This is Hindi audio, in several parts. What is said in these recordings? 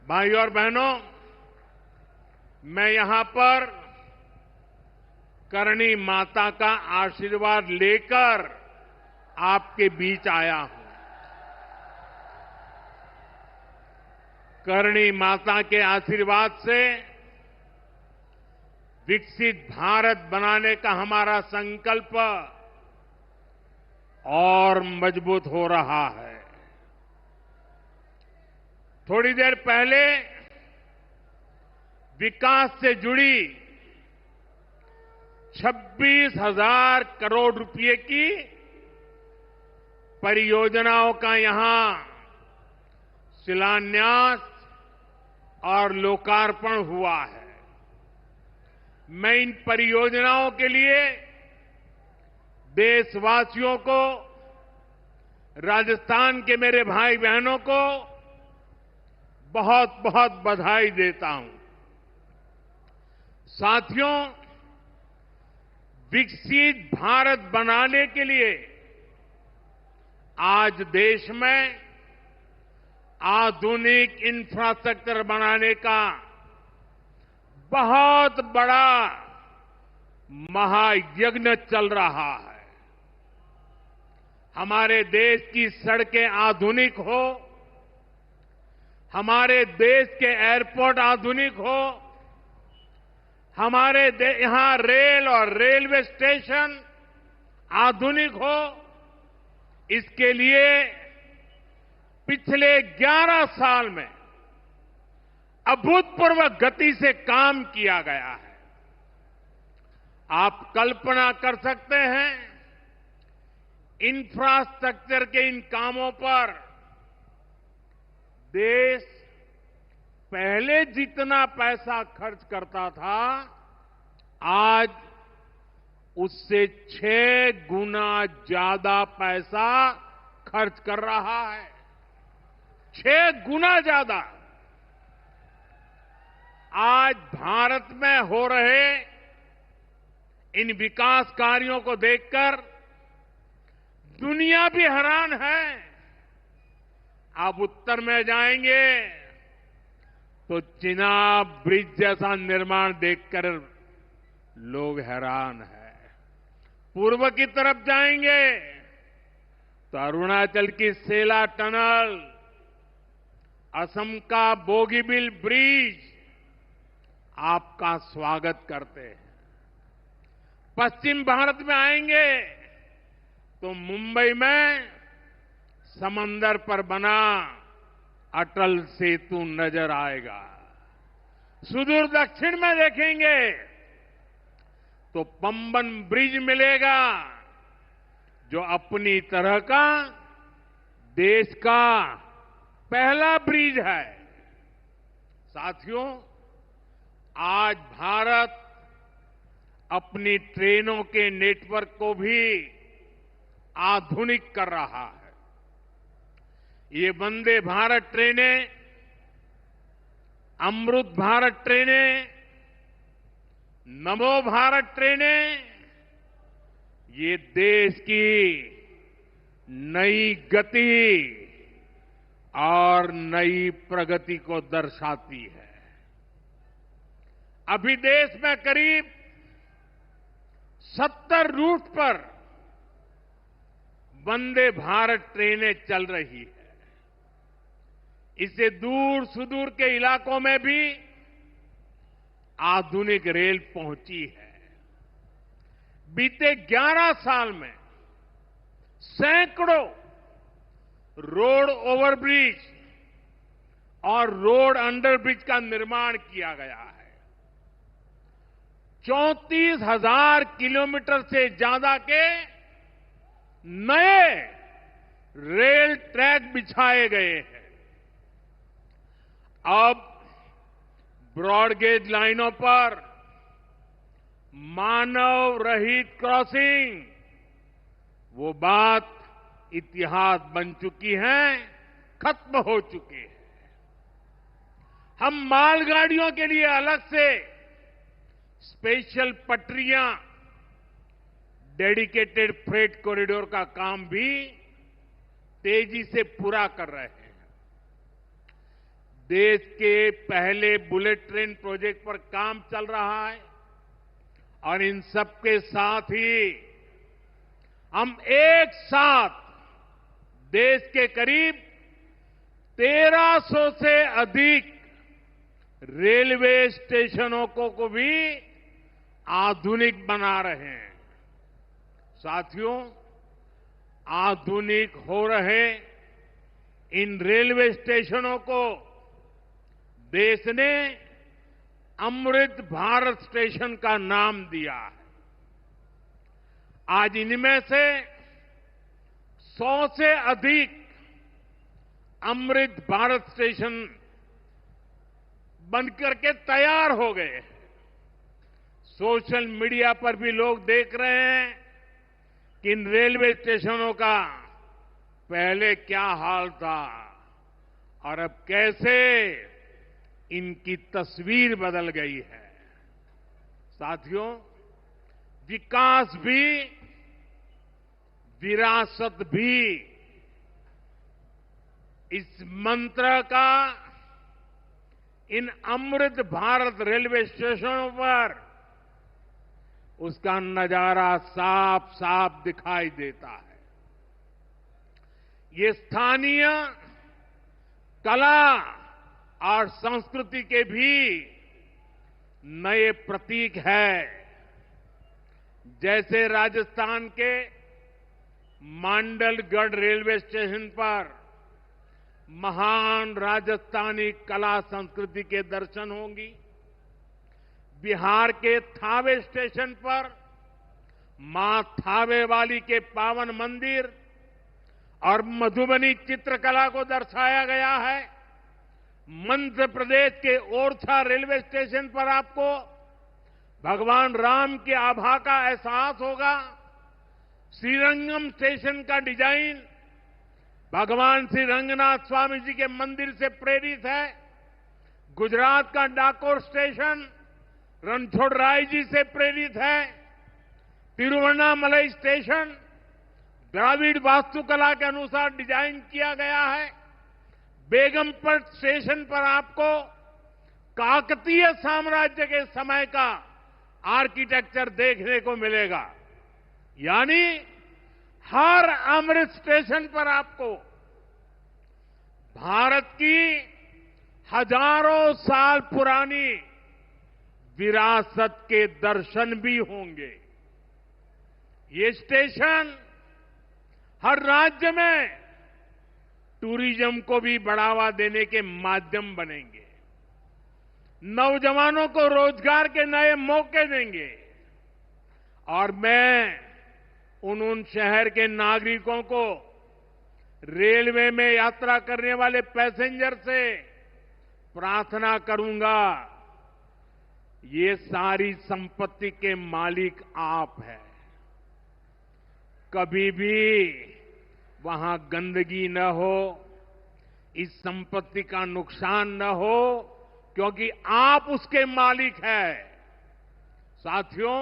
भाइयों और बहनों, मैं यहां पर करणी माता का आशीर्वाद लेकर आपके बीच आया हूं। करणी माता के आशीर्वाद से विकसित भारत बनाने का हमारा संकल्प और मजबूत हो रहा है। थोड़ी देर पहले विकास से जुड़ी 26,000 करोड़ रुपए की परियोजनाओं का यहां शिलान्यास और लोकार्पण हुआ है। मैं इन परियोजनाओं के लिए देशवासियों को, राजस्थान के मेरे भाई बहनों को बहुत बहुत बधाई देता हूं। साथियों, विकसित भारत बनाने के लिए आज देश में आधुनिक इंफ्रास्ट्रक्चर बनाने का बहुत बड़ा महायज्ञ चल रहा है। हमारे देश की सड़कें आधुनिक हो, हमारे देश के एयरपोर्ट आधुनिक हो, हमारे यहां रेल और रेलवे स्टेशन आधुनिक हो, इसके लिए पिछले 11 साल में अभूतपूर्व गति से काम किया गया है। आप कल्पना कर सकते हैं, इंफ्रास्ट्रक्चर के इन कामों पर देश पहले जितना पैसा खर्च करता था, आज उससे 6 गुना ज्यादा पैसा खर्च कर रहा है। 6 गुना ज्यादा। आज भारत में हो रहे इन विकास कार्यों को देखकर दुनिया भी हैरान है। आप उत्तर में जाएंगे तो चिनाब ब्रिज जैसा निर्माण देखकर लोग हैरान हैं। पूर्व की तरफ जाएंगे तो अरुणाचल की सेला टनल, असम का बोगीबिल ब्रिज आपका स्वागत करते हैं। पश्चिम भारत में आएंगे तो मुंबई में समंदर पर बना अटल सेतु नजर आएगा। सुदूर दक्षिण में देखेंगे तो पंबन ब्रिज मिलेगा, जो अपनी तरह का देश का पहला ब्रिज है। साथियों, आज भारत अपनी ट्रेनों के नेटवर्क को भी आधुनिक कर रहा है। ये वंदे भारत ट्रेनें, अमृत भारत ट्रेनें, नमो भारत ट्रेनें, ये देश की नई गति और नई प्रगति को दर्शाती है। अभी देश में करीब 70 रूट पर वंदे भारत ट्रेनें चल रही है। इससे दूर सुदूर के इलाकों में भी आधुनिक रेल पहुंची है। बीते 11 साल में सैकड़ों रोड ओवरब्रिज और रोड अंडरब्रिज का निर्माण किया गया है। 34,000 किलोमीटर से ज्यादा के नए रेल ट्रैक बिछाए गए हैं। अब ब्रॉडगेज लाइनों पर मानव रहित क्रॉसिंग, वो बात इतिहास बन चुकी है, खत्म हो चुकी है। हम मालगाड़ियों के लिए अलग से स्पेशल पटरियां, डेडिकेटेड फ्रेट कॉरिडोर का काम भी तेजी से पूरा कर रहे हैं। देश के पहले बुलेट ट्रेन प्रोजेक्ट पर काम चल रहा है और इन सबके साथ ही हम एक साथ देश के करीब 1300 से अधिक रेलवे स्टेशनों को भी आधुनिक बना रहे हैं। साथियों, आधुनिक हो रहे इन रेलवे स्टेशनों को देश ने अमृत भारत स्टेशन का नाम दिया है। आज इनमें से 100 से अधिक अमृत भारत स्टेशन बनकर के तैयार हो गए। सोशल मीडिया पर भी लोग देख रहे हैं कि इन रेलवे स्टेशनों का पहले क्या हाल था और अब कैसे इनकी तस्वीर बदल गई है। साथियों, विकास भी विरासत भी इस मंत्र का इन अमृत भारत रेलवे स्टेशनों पर उसका नजारा साफ साफ दिखाई देता है। ये स्थानीय कला और संस्कृति के भी नए प्रतीक है। जैसे राजस्थान के मांडलगढ़ रेलवे स्टेशन पर महान राजस्थानी कला संस्कृति के दर्शन होंगी। बिहार के थावे स्टेशन पर मां थावे वाली के पावन मंदिर और मधुबनी चित्रकला को दर्शाया गया है। मध्य प्रदेश के ओरछा रेलवे स्टेशन पर आपको भगवान राम के आभा का एहसास होगा। श्रीरंगम स्टेशन का डिजाइन भगवान श्री रंगनाथ स्वामी जी के मंदिर से प्रेरित है। गुजरात का डाकोर स्टेशन रणछोड़राय जी से प्रेरित है। तिरुवन्नामलई स्टेशन द्राविड़ वास्तुकला के अनुसार डिजाइन किया गया है। बेगमपट स्टेशन पर आपको काकतीय साम्राज्य के समय का आर्किटेक्चर देखने को मिलेगा। यानी हर अमृत स्टेशन पर आपको भारत की हजारों साल पुरानी विरासत के दर्शन भी होंगे। ये स्टेशन हर राज्य में टूरिज्म को भी बढ़ावा देने के माध्यम बनेंगे, नौजवानों को रोजगार के नए मौके देंगे और मैं उन शहर के नागरिकों को रेलवे में यात्रा करने वाले पैसेंजर से प्रार्थना करूंगा, ये सारी संपत्ति के मालिक आप हैं। कभी भी वहां गंदगी न हो, इस संपत्ति का नुकसान न हो, क्योंकि आप उसके मालिक हैं। साथियों,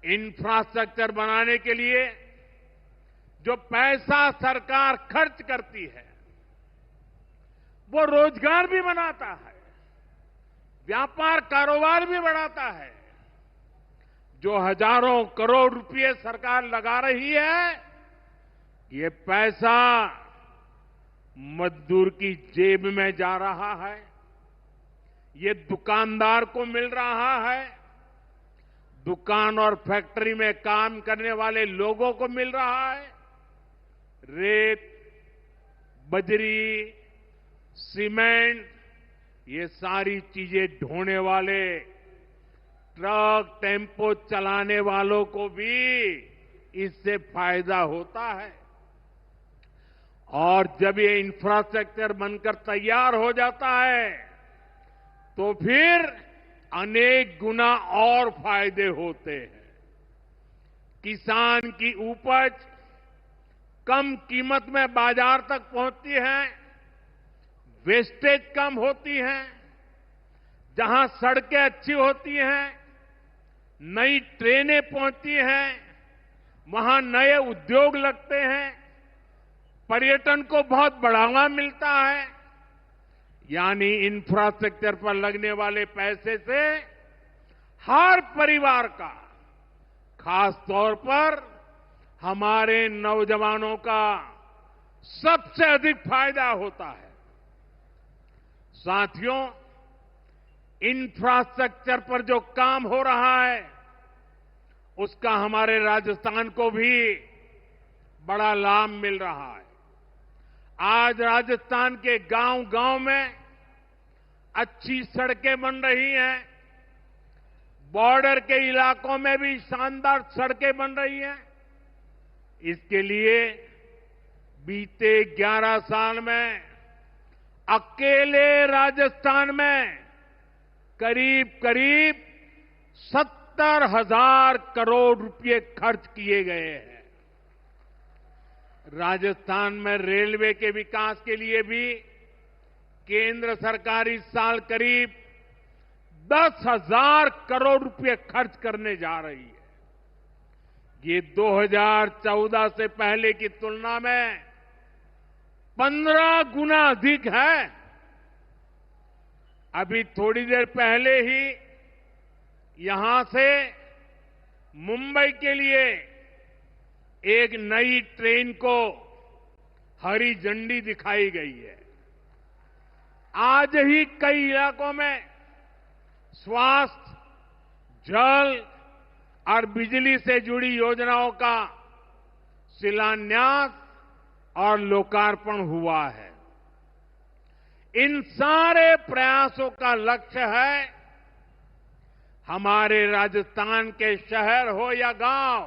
इंफ्रास्ट्रक्चर बनाने के लिए जो पैसा सरकार खर्च करती है वो रोजगार भी बनाता है, व्यापार कारोबार भी बढ़ाता है। जो हजारों करोड़ रुपए सरकार लगा रही है, ये पैसा मजदूर की जेब में जा रहा है, ये दुकानदार को मिल रहा है, दुकान और फैक्ट्री में काम करने वाले लोगों को मिल रहा है। रेत, बजरी, सीमेंट, ये सारी चीजें ढोने वाले ट्रक, टेम्पो चलाने वालों को भी इससे फायदा होता है। और जब ये इंफ्रास्ट्रक्चर बनकर तैयार हो जाता है तो फिर अनेक गुना और फायदे होते हैं। किसान की उपज कम कीमत में बाजार तक पहुंचती है, वेस्टेज कम होती है, जहां सड़कें अच्छी होती हैं, नई ट्रेनें पहुंचती हैं, वहां नए उद्योग लगते हैं, पर्यटन को बहुत बढ़ावा मिलता है। यानी इंफ्रास्ट्रक्चर पर लगने वाले पैसे से हर परिवार का, खास तौर पर हमारे नौजवानों का सबसे अधिक फायदा होता है। साथियों, इंफ्रास्ट्रक्चर पर जो काम हो रहा है उसका हमारे राजस्थान को भी बड़ा लाभ मिल रहा है। आज राजस्थान के गांव-गांव में अच्छी सड़कें बन रही हैं। बॉर्डर के इलाकों में भी शानदार सड़कें बन रही हैं। इसके लिए बीते 11 साल में अकेले राजस्थान में करीब 70,000 करोड़ रुपए खर्च किए गए हैं। राजस्थान में रेलवे के विकास के लिए भी केंद्र सरकार इस साल करीब 10,000 करोड़ रुपए खर्च करने जा रही है। ये 2014 से पहले की तुलना में 15 गुना अधिक है। अभी थोड़ी देर पहले ही यहां से मुंबई के लिए एक नई ट्रेन को हरी झंडी दिखाई गई है। आज ही कई इलाकों में स्वास्थ्य, जल और बिजली से जुड़ी योजनाओं का शिलान्यास और लोकार्पण हुआ है। इन सारे प्रयासों का लक्ष्य है हमारे राजस्थान के शहर हो या गांव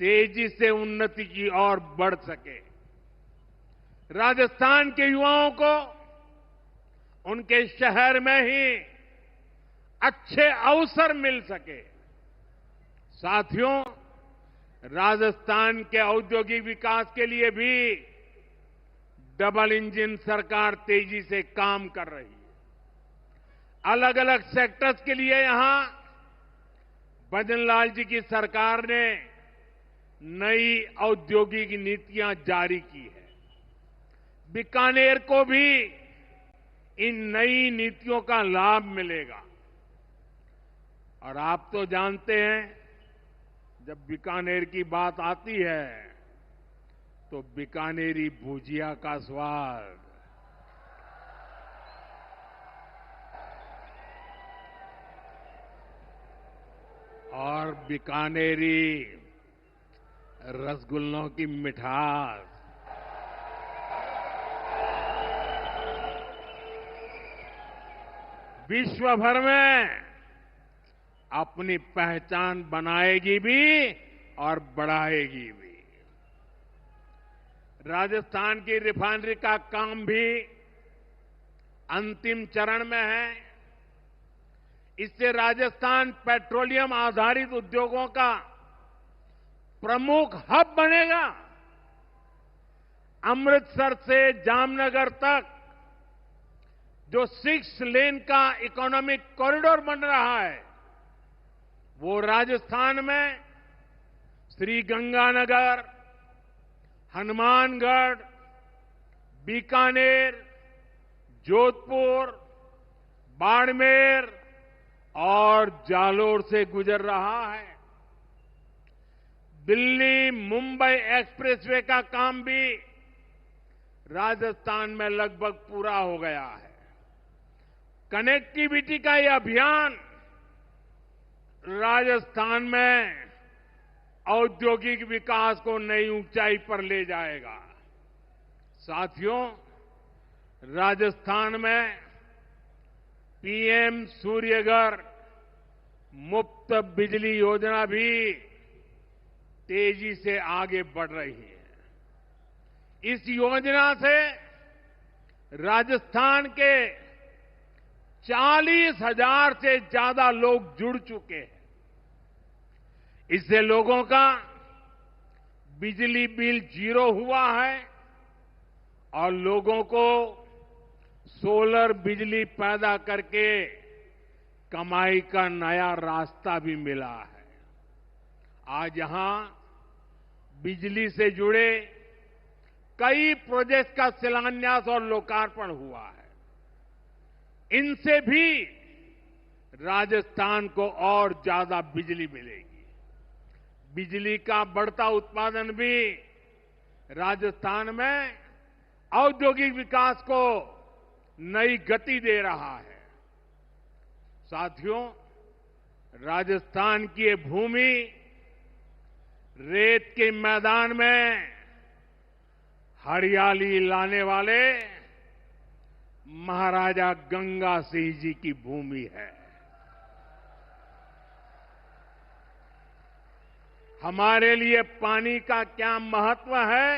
तेजी से उन्नति की ओर बढ़ सके। राजस्थान के युवाओं को उनके शहर में ही अच्छे अवसर मिल सके। साथियों, राजस्थान के औद्योगिक विकास के लिए भी डबल इंजन सरकार तेजी से काम कर रही है। अलग अलग सेक्टर्स के लिए यहां भजनलाल जी की सरकार ने नई औद्योगिक नीतियां जारी की है। बीकानेर को भी इन नई नीतियों का लाभ मिलेगा। और आप तो जानते हैं, जब बीकानेर की बात आती है तो बीकानेरी भुजिया का स्वाद, और बीकानेरी रसगुल्लों की मिठास, विश्व भर में अपनी पहचान बनाएगी भी और बढ़ाएगी भी। राजस्थान की रिफाइनरी का काम भी अंतिम चरण में है। इससे राजस्थान पेट्रोलियम आधारित उद्योगों का प्रमुख हब बनेगा। अमृतसर से जामनगर तक जो 6 लेन का इकोनॉमिक कॉरिडोर बन रहा है, वो राजस्थान में श्रीगंगानगर, हनुमानगढ़, बीकानेर, जोधपुर, बाड़मेर और जालोर से गुजर रहा है। दिल्ली मुंबई एक्सप्रेसवे का काम भी राजस्थान में लगभग पूरा हो गया है। कनेक्टिविटी का ये अभियान राजस्थान में औद्योगिक विकास को नई ऊंचाई पर ले जाएगा। साथियों, राजस्थान में पीएम सूर्यघर मुफ्त बिजली योजना भी तेजी से आगे बढ़ रही है। इस योजना से राजस्थान के 40,000 से ज्यादा लोग जुड़ चुके हैं। इससे लोगों का बिजली बिल 0 हुआ है और लोगों को सोलर बिजली पैदा करके कमाई का नया रास्ता भी मिला है। आज यहां बिजली से जुड़े कई प्रोजेक्ट का शिलान्यास और लोकार्पण हुआ है। इनसे भी राजस्थान को और ज्यादा बिजली मिलेगी। बिजली का बढ़ता उत्पादन भी राजस्थान में औद्योगिक विकास को नई गति दे रहा है। साथियों, राजस्थान की ये भूमि रेत के मैदान में हरियाली लाने वाले महाराजा गंगा सिंह जी की भूमि है। हमारे लिए पानी का क्या महत्व है,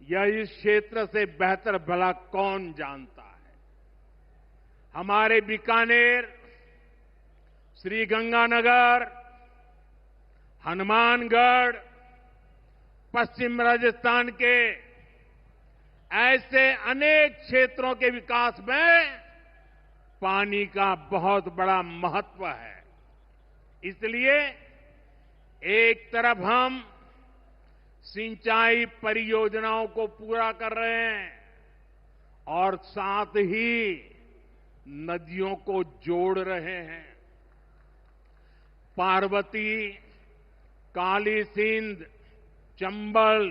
यह इस क्षेत्र से बेहतर भला कौन जानता है। हमारे बीकानेर, श्रीगंगानगर, हनुमानगढ़, पश्चिम राजस्थान के ऐसे अनेक क्षेत्रों के विकास में पानी का बहुत बड़ा महत्व है। इसलिए एक तरफ हम सिंचाई परियोजनाओं को पूरा कर रहे हैं और साथ ही नदियों को जोड़ रहे हैं। पार्वती, काली सिंध, चंबल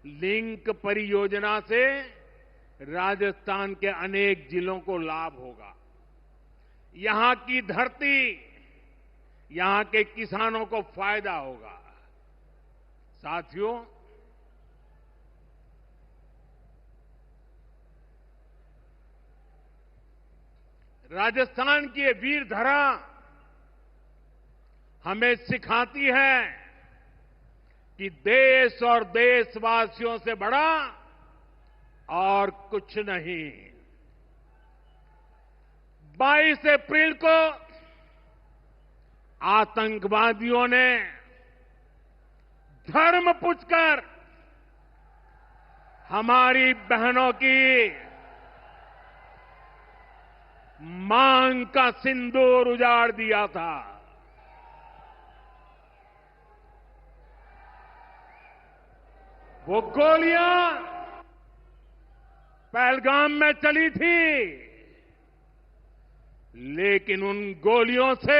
लिंक परियोजना से राजस्थान के अनेक जिलों को लाभ होगा। यहां की धरती, यहां के किसानों को फायदा होगा। साथियों, राजस्थान की ये वीर धरा हमें सिखाती है कि देश और देशवासियों से बड़ा और कुछ नहीं। 22 अप्रैल को आतंकवादियों ने धर्म पूछकर हमारी बहनों की मांग का सिंदूर उजाड़ दिया था। वो गोलियां पहलगाम में चली थी, लेकिन उन गोलियों से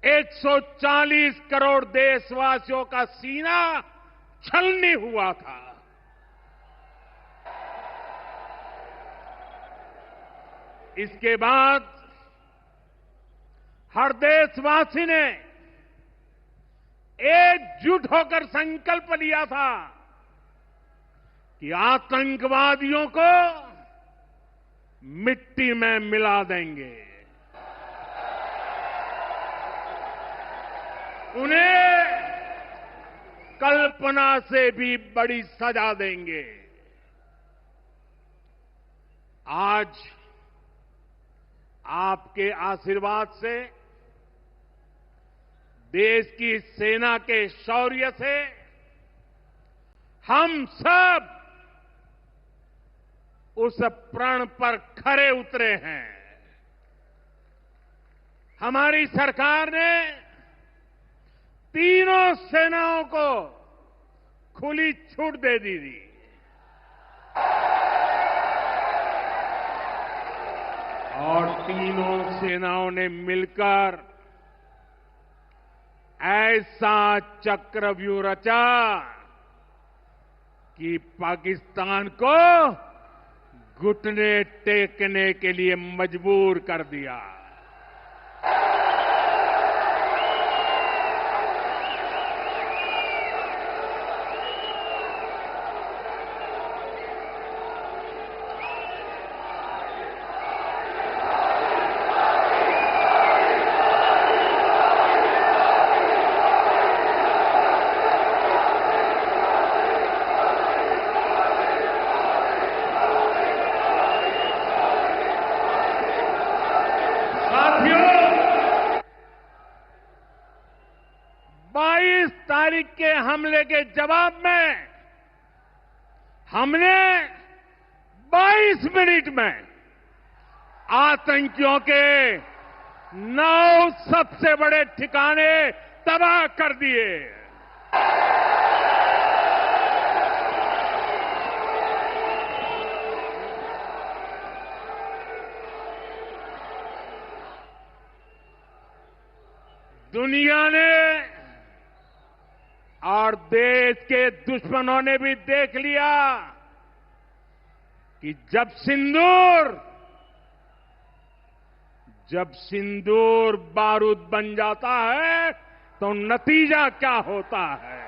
140 करोड़ देशवासियों का सीना छलनी हुआ था। इसके बाद हर देशवासी ने एकजुट होकर संकल्प लिया था कि आतंकवादियों को मिट्टी में मिला देंगे, उन्हें कल्पना से भी बड़ी सजा देंगे। आज आपके आशीर्वाद से, देश की सेना के शौर्य से हम सब उस प्रण पर खरे उतरे हैं। हमारी सरकार ने तीनों सेनाओं को खुली छूट दे दी थी। और तीनों सेनाओं ने मिलकर ऐसा चक्रव्यूह रचा कि पाकिस्तान को घुटने टेकने के लिए मजबूर कर दिया। तारीख के हमले के जवाब में हमने 22 मिनट में आतंकियों के 9 सबसे बड़े ठिकाने तबाह कर दिए। दुनिया ने और देश के दुश्मनों ने भी देख लिया कि जब सिंदूर बारूद बन जाता है तो नतीजा क्या होता है।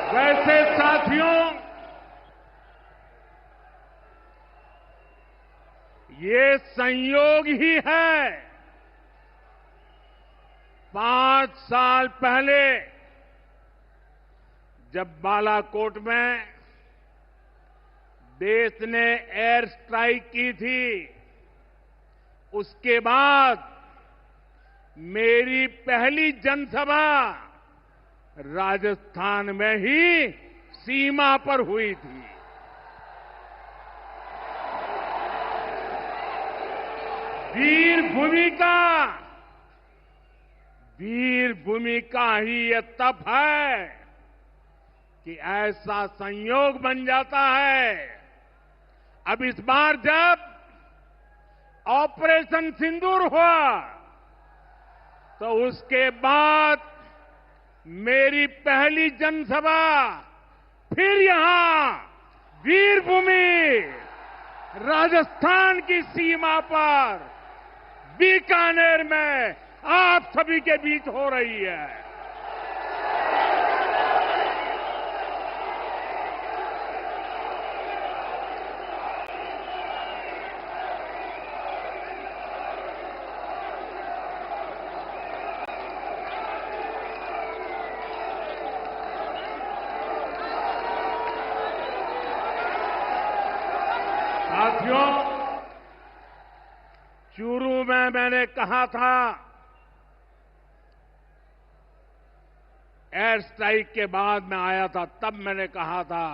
वैसे साथियों, ये संयोग ही है। 5 साल पहले जब बालाकोट में देश ने एयर स्ट्राइक की थी, उसके बाद मेरी पहली जनसभा राजस्थान में ही सीमा पर हुई थी। वीर भूमि का ही यह तप है कि ऐसा संयोग बन जाता है। अब इस बार जब ऑपरेशन सिंदूर हुआ तो उसके बाद मेरी पहली जनसभा फिर यहां वीर भूमि राजस्थान की सीमा पर बीकानेर में आप सभी के बीच हो रही है। साथियों, चूरू में मैंने कहा था, एयर स्ट्राइक के बाद मैं आया था, तब मैंने कहा था,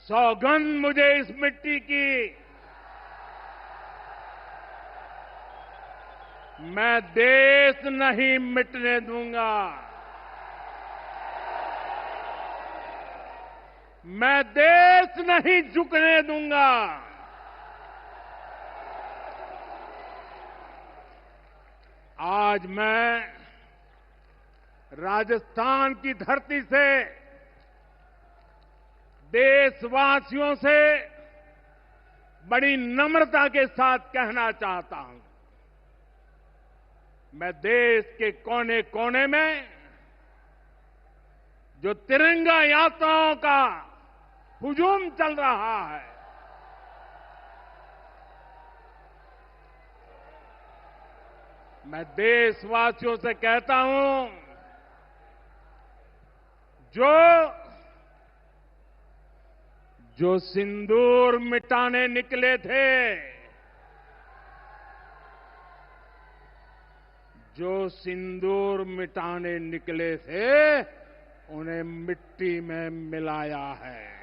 सौगंध मुझे इस मिट्टी की, मैं देश नहीं मिटने दूंगा, मैं देश नहीं झुकने दूंगा। आज मैं राजस्थान की धरती से देशवासियों से बड़ी नम्रता के साथ कहना चाहता हूं, मैं देश के कोने कोने में जो तिरंगा यात्राओं का हुजूम चल रहा है, मैं देशवासियों से कहता हूं, जो सिंदूर मिटाने निकले थे, जो सिंदूर मिटाने निकले थे, उन्हें मिट्टी में मिलाया है।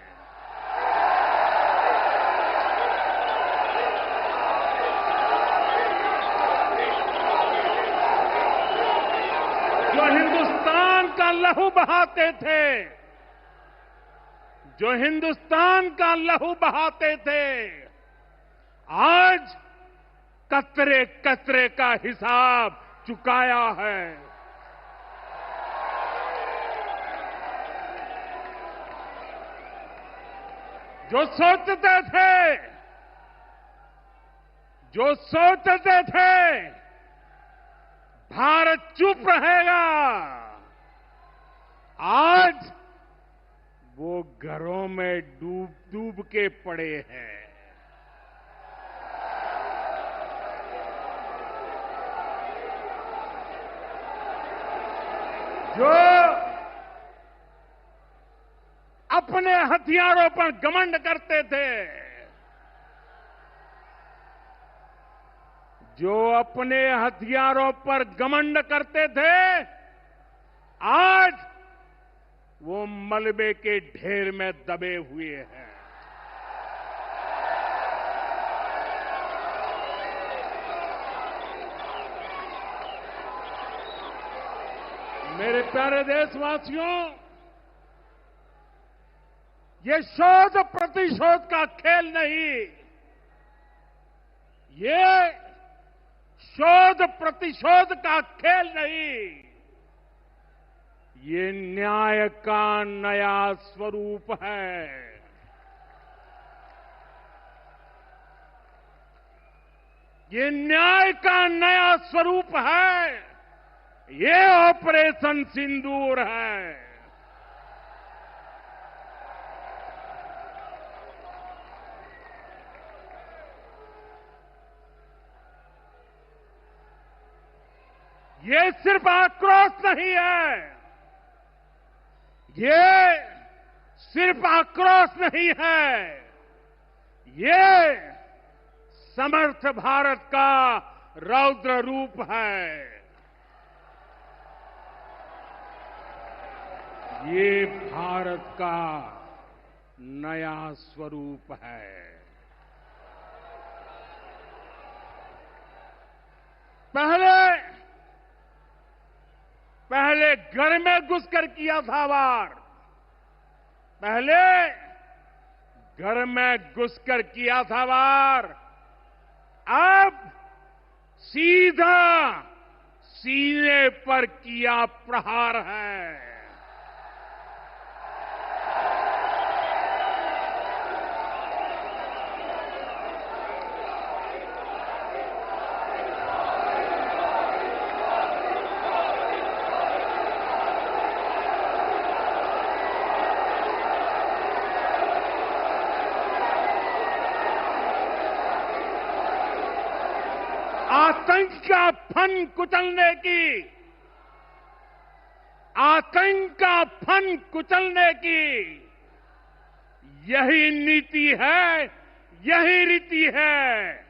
जो हिंदुस्तान का लहू बहाते थे, जो हिंदुस्तान का लहू बहाते थे, आज कतरे कतरे का हिसाब चुकाया है। जो सोचते थे भारत चुप रहेगा, आज वो घरों में डूब डूब के पड़े हैं। जो अपने हथियारों पर घमंड करते थे, जो अपने हथियारों पर घमंड करते थे, आज वो मलबे के ढेर में दबे हुए हैं। मेरे प्यारे देशवासियों, ये शोध प्रतिशोध का खेल नहीं, ये शोध प्रतिशोध का खेल नहीं, ये न्याय का नया स्वरूप है। ये न्याय का नया स्वरूप है। ये ऑपरेशन सिंदूर है। ये सिर्फ आक्रोश नहीं है, ये सिर्फ आक्रोश नहीं है, ये समर्थ भारत का रौद्र रूप है। ये भारत का नया स्वरूप है। पहले घर में घुसकर किया था वार, पहले घर में घुसकर किया था वार, अब सीधा सीने पर किया प्रहार है। आतंक का फन कुचलने की, आतंक का फन कुचलने की यही नीति है, यही रीति है,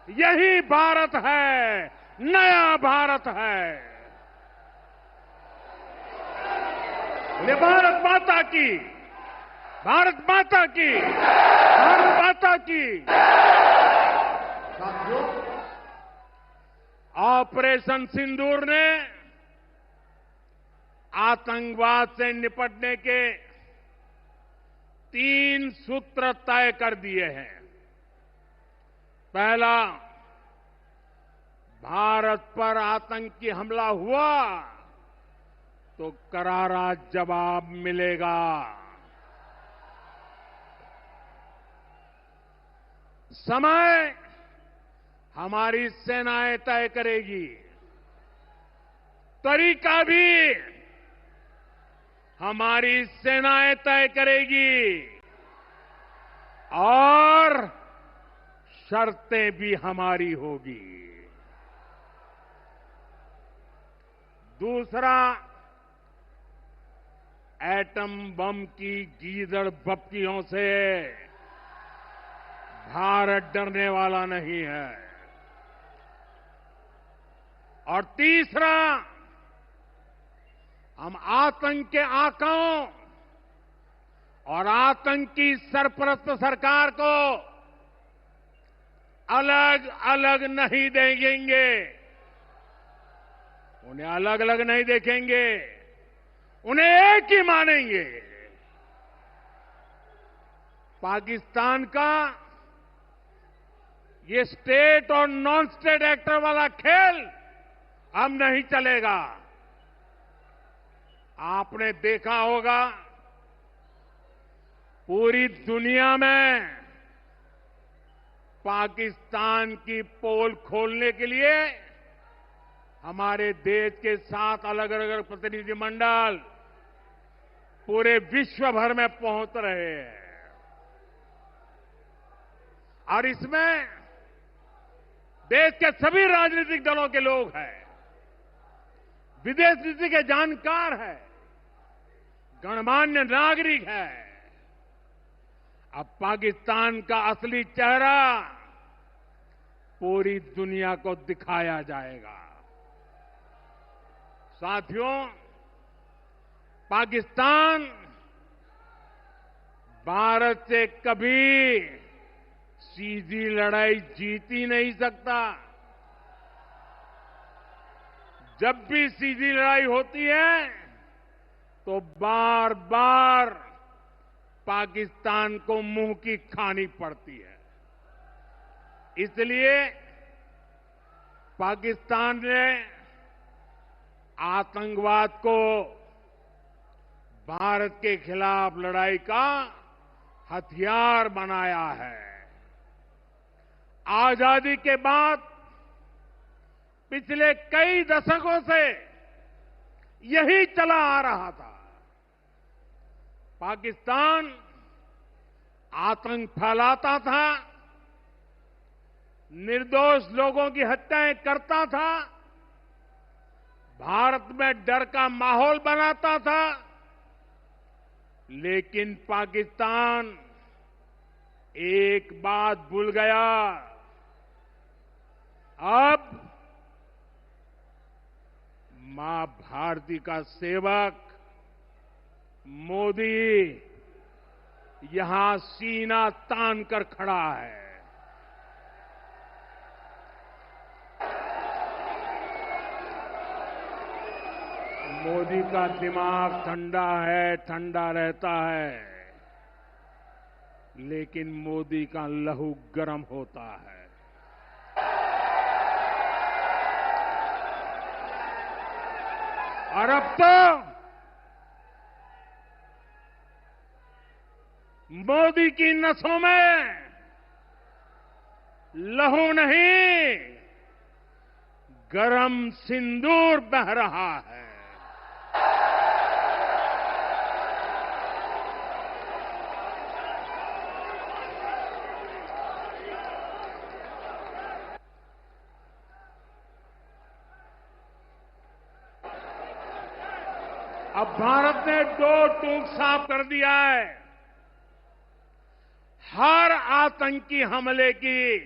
यही भारत है, नया भारत है। ये भारत माता की, भारत माता की, भारत माता की। साथियों, ऑपरेशन सिंदूर ने आतंकवाद से निपटने के 3 सूत्र तय कर दिए हैं। पहला, भारत पर आतंकी हमला हुआ तो करारा जवाब मिलेगा। समय हमारी सेनाएं तय करेगी, तरीका भी हमारी सेनाएं तय करेगी और शर्तें भी हमारी होगी। दूसरा, एटम बम की गीदड़ बप्तियों से भारत डरने वाला नहीं है। और तीसरा, हम आतंक के आकाओं और आतंकी सरपरस्त सरकार को अलग अलग नहीं देखेंगे, उन्हें अलग अलग नहीं देखेंगे, उन्हें एक ही मानेंगे। पाकिस्तान का ये स्टेट और नॉन स्टेट एक्टर वाला खेल अब नहीं चलेगा। आपने देखा होगा पूरी दुनिया में पाकिस्तान की पोल खोलने के लिए हमारे देश के 7 अलग अलग प्रतिनिधिमंडल पूरे विश्व भर में पहुंच रहे हैं और इसमें देश के सभी राजनीतिक दलों के लोग हैं, विदेश नीति के जानकार हैं, गणमान्य नागरिक हैं। अब पाकिस्तान का असली चेहरा पूरी दुनिया को दिखाया जाएगा। साथियों, पाकिस्तान भारत से कभी सीधी लड़ाई जीत ही नहीं सकता। जब भी सीधी लड़ाई होती है तो बार बार पाकिस्तान को मुंह की खानी पड़ती है। इसलिए पाकिस्तान ने आतंकवाद को भारत के खिलाफ लड़ाई का हथियार बनाया है। आजादी के बाद पिछले कई दशकों से यही चला आ रहा था। पाकिस्तान आतंक फैलाता था, निर्दोष लोगों की हत्याएं करता था, भारत में डर का माहौल बनाता था, लेकिन पाकिस्तान एक बात भूल गया। अब मां भारती का सेवक मोदी यहां सीना तान कर खड़ा है। मोदी का दिमाग ठंडा है, ठंडा रहता है, लेकिन मोदी का लहू गर्म होता है। और अब तो मोदी की नसों में लहू नहीं, गरम सिंदूर बह रहा है। अब भारत ने 2 टूक साफ कर दिया है। हर आतंकी हमले की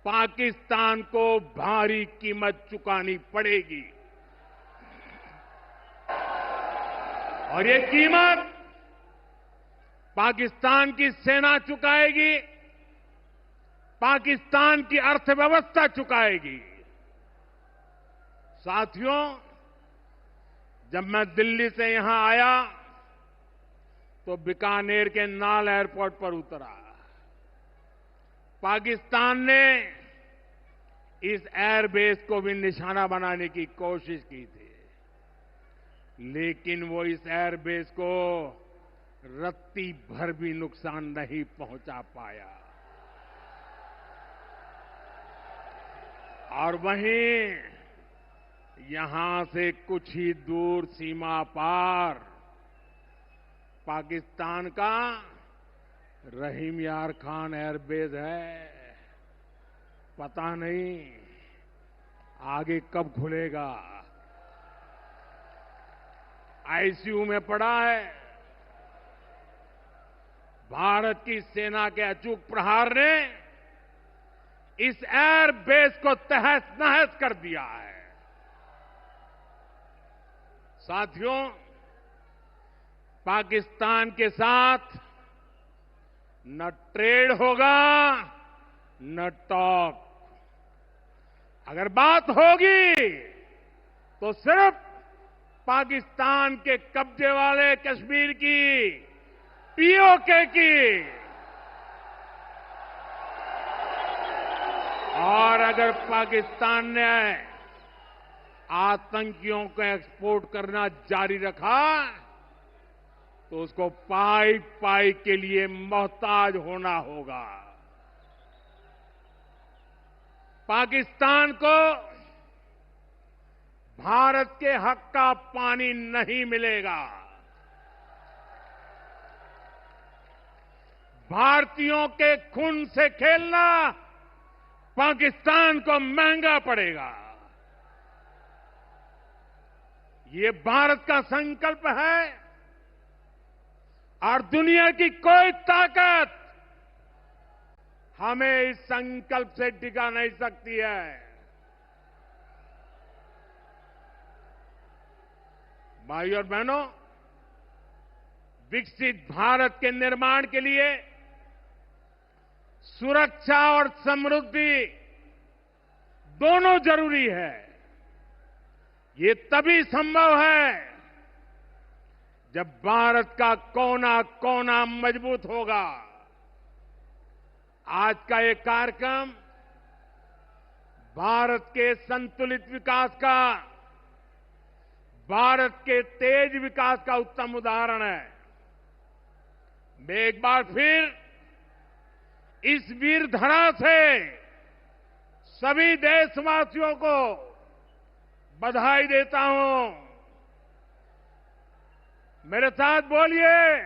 पाकिस्तान को भारी कीमत चुकानी पड़ेगी और ये कीमत पाकिस्तान की सेना चुकाएगी, पाकिस्तान की अर्थव्यवस्था चुकाएगी। साथियों, जब मैं दिल्ली से यहां आया तो बीकानेर के नाल एयरपोर्ट पर उतरा। पाकिस्तान ने इस एयरबेस को भी निशाना बनाने की कोशिश की थी, लेकिन वो इस एयरबेस को रत्ती भर भी नुकसान नहीं पहुंचा पाया। और वहीं यहां से कुछ ही दूर सीमा पार पाकिस्तान का रहीम यार खान एयरबेस है। पता नहीं आगे कब खुलेगा। आईसीयू में पड़ा है। भारत की सेना के अचूक प्रहार ने इस एयरबेस को तहस नहस कर दिया है। साथियों, पाकिस्तान के साथ न ट्रेड होगा न टॉक। अगर बात होगी तो सिर्फ पाकिस्तान के कब्जे वाले कश्मीर की, पीओके की। और अगर पाकिस्तान ने आतंकियों को एक्सपोर्ट करना जारी रखा तो उसको पाई पाई के लिए मोहताज होना होगा। पाकिस्तान को भारत के हक का पानी नहीं मिलेगा। भारतीयों के खून से खेलना पाकिस्तान को महंगा पड़ेगा। ये भारत का संकल्प है और दुनिया की कोई ताकत हमें इस संकल्प से टिका नहीं सकती है। भाइयों और बहनों, विकसित भारत के निर्माण के लिए सुरक्षा और समृद्धि दोनों जरूरी है। ये तभी संभव है जब भारत का कोना कोना मजबूत होगा। आज का ये कार्यक्रम भारत के संतुलित विकास का, भारत के तेज विकास का उत्तम उदाहरण है। मैं एक बार फिर इस वीर धरा से सभी देशवासियों को बधाई देता हूं। मेरे साथ बोलिए,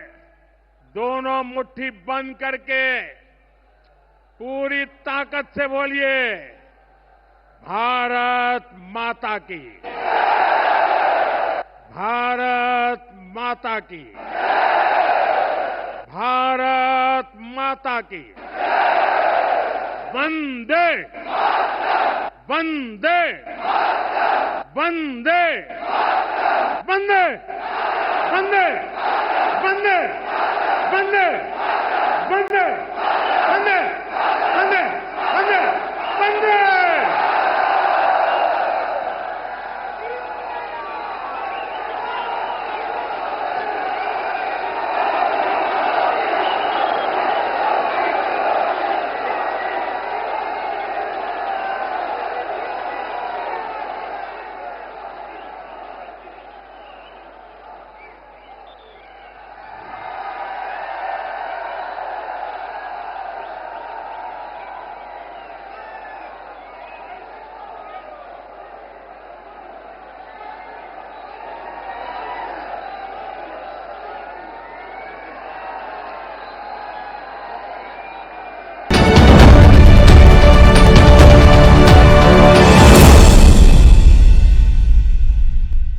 दोनों मुट्ठी बंद करके पूरी ताकत से बोलिए, भारत माता की, भारत माता की, भारत माता की। वंदे वंदे वंदे वंदे वंदे वंदे वंदे वंदे